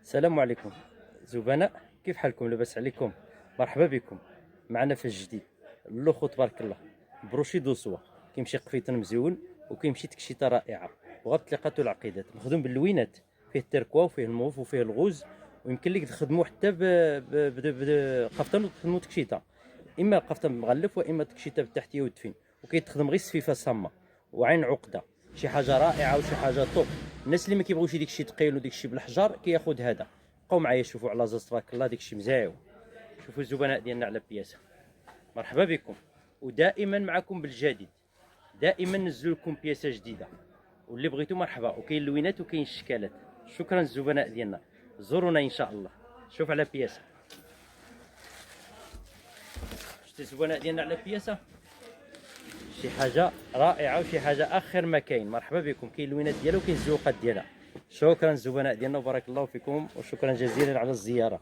السلام عليكم زبناء، كيف حالكم؟ لاباس عليكم؟ مرحبا بكم معنا في الجديد. اللوخو تبارك الله بروشي دوسوا، كيمشي قفيطن مزيون وكيمشي تكشيطه رائعه وغابت لقاتو العقيدات، مخدوم باللوينات، فيه التركوا وفيه الموف وفيه الغوز، ويمكن لك تخدموه حتى قفطان وتخدمو تكشيطه، اما قفطان مغلف واما تكشيطه بالتحتيه والدفين، وكيتخدم غير السفيفه صامه وعين عقده. شي حاجه رائعه وشي حاجه طوب. الناس اللي ما كيبغيوش ديك الشيء ثقيل وديك الشيء بالحجار كياخذ هذا. بقاو معايا شوفوا على زاز تبارك الله ديك الشيء مزيان. شوفوا الزبناء ديالنا على بياسه. مرحبا بكم ودائما معكم بالجديد، دائما ننزل لكم بياسه جديده، واللي بغيتو مرحبا. وكاين اللوينات وكاين الشكالات. شكرا الزبناء ديالنا، زورونا ان شاء الله. شوف على بياسه، شفتي الزبناء ديالنا على بياسه، شي حاجه رائعه وشي حاجه اخر ما كاين. مرحبا بكم. كاين اللوينات ديالها وكاين الزوقات ديالها. شكرا الزبناء ديالنا وبارك الله فيكم وشكرا جزيلا على الزياره.